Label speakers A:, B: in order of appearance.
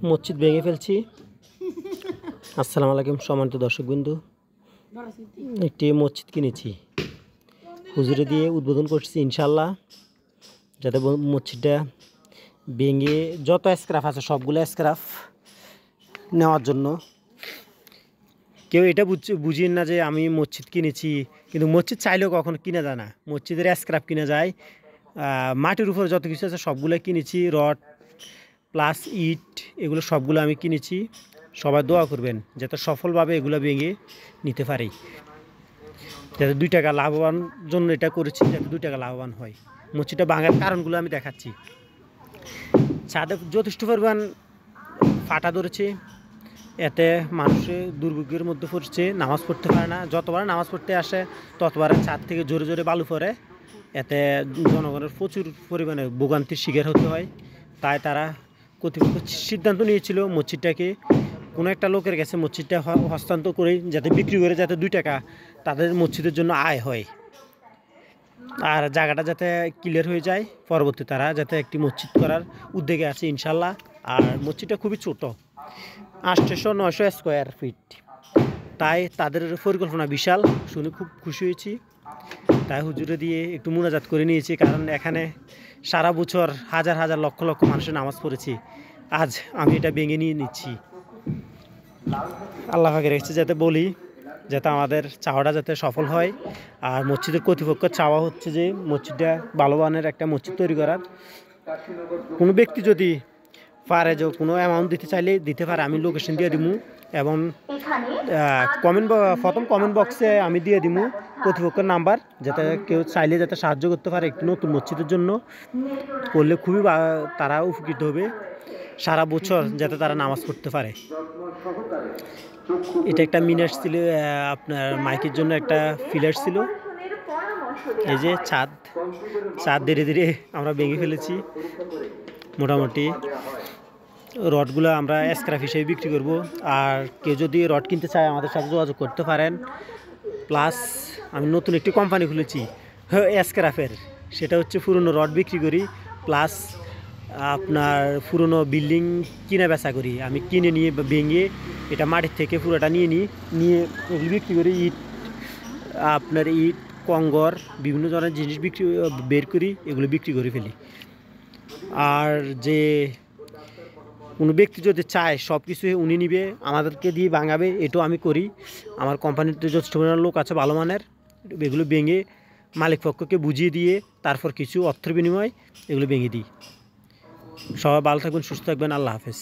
A: মসজিদ ভেঙে ফেলছি। আসসালামু আলাইকুম সম্মানিত দর্শকবৃন্দু, একটি মসজিদ কিনেছি, হুজুরে দিয়ে উদ্বোধন করছি ইনশাল্লাহ, যাতে মসজিদটা ভেঙে যত স্ক্র্যাপ আছে সবগুলো স্ক্র্যাপ নেওয়ার জন্য। কেউ এটা বুঝিয়ে না যে আমি মসজিদ কিনেছি, কিন্তু মসজিদ চাইলেও কখনো কিনা যায় না। মসজিদের স্ক্র্যাপ কিনা যায়, মাটির উপর যত কিছু আছে সবগুলো কিনেছি, রড প্লাস ইট এগুলো সবগুলো আমি কিনেছি। সবাই দোয়া করবেন যাতে সফলভাবে এগুলো ভেঙে নিতে পারি, যাতে 2 টাকা লাভবান জন্য এটা করেছি, যাতে 2 টাকা লাভবান হয়। মসজিদটা ভাঙার কারণগুলো আমি দেখাচ্ছি। ছাদে যথেষ্ট পরিমাণ ফাটা ধরেছে, এতে মানুষের দুর্ভোগের মধ্যে পড়ছে, নামাজ পড়তে পারে না। যতবার নামাজ পড়তে আসে ততবার ছাদ থেকে জোরে জোরে বালু পড়ে, এতে জনগণের প্রচুর পরিমাণে ভোগান্তির শিকার হতে হয়। তাই তারা কর্তৃপক্ষ সিদ্ধান্ত নিয়েছিল মসজিদটাকে কোনো একটা লোকের কাছে মসজিদটা হস্তান্তর করে, যাতে বিক্রি করে যাতে 2 টাকা তাদের মসজিদের জন্য আয় হয়, আর জায়গাটা যাতে ক্লিয়ার হয়ে যায়। পরবর্তী তারা যাতে একটি মসজিদ করার উদ্যোগে আছে ইনশাল্লাহ। আর মসজিদটা খুবই ছোট, 800-900 স্কোয়ার ফিট, তাই তাদের পরিকল্পনা বিশাল। শুনে খুব খুশি হয়েছি। তাই হুজুরে দিয়ে একটু মুনাজাত করে নিয়েছি, কারণ এখানে সারা বছর হাজার হাজার লক্ষ লক্ষ মানুষের নামাজ পড়েছি। আজ আমি এটা ভেঙে নিয়ে নিচ্ছি। আল্লাহ পাকে রেখেছে যাতে বলি, যাতে আমাদের চাওয়াটা যাতে সফল হয়। আর মসজিদের কর্তৃপক্ষ চাওয়া হচ্ছে যে মসজিদটা ভালো মানের একটা মসজিদ তৈরি করার। কোনো ব্যক্তি যদি পারে, যে কোনো অ্যামাউন্ট দিতে চাইলে দিতে পারে, আমি লোকেশন দিয়ে দিব, এবং প্রথম কমেন্ট বক্সে আমি দিয়ে দিব কর্তৃপক্ষের নাম্বার, যাতে কেউ চাইলে যাতে সাহায্য করতে পারে একটু নতুন মসজিদের জন্য। করলে খুবই তারা উপকৃত হবে, সারা বছর যাতে তারা নামাজ পড়তে পারে। এটা একটা মিনার ছিল, আপনার মাইকের জন্য একটা ফিলার ছিল। এই যে ছাদ ধীরে ধীরে আমরা ভেঙে ফেলেছি। মোটামুটি রডগুলো আমরা স্ক্র্যাপ হিসেবে বিক্রি করব। আর কেউ যদি রড কিনতে চায় আমাদের সাথে যোগাযোগ করতে পারেন। প্লাস আমি নতুন একটি কোম্পানি খুলেছি স্ক্র্যাপের, সেটা হচ্ছে পুরনো রড বিক্রি করি, প্লাস আপনার পুরনো বিল্ডিং কিনে বেচা করি। আমি কিনে নিয়ে ভেঙে এটা মাটির থেকে পুরোটা নিয়ে এগুলি বিক্রি করি। আপনার ইট কঙ্গর বিভিন্ন ধরনের জিনিস বের করি, এগুলো বিক্রি করে ফেলি। আর যে কোনো ব্যক্তি যদি চায় সব কিছু উনি নিবে, আমাদেরকে দিয়ে ভাঙাবে, এটাও আমি করি। আমার কোম্পানিতে যথেষ্ট পরিমাণ লোক আছে ভালো মানের, এগুলো ভেঙে মালিক পক্ষকে বুঝিয়ে দিয়ে তারপর কিছু অর্থের বিনিময়ে এগুলো ভেঙে দিই। সবাই ভালো থাকবেন, সুস্থ থাকবেন, আল্লাহ হাফেজ।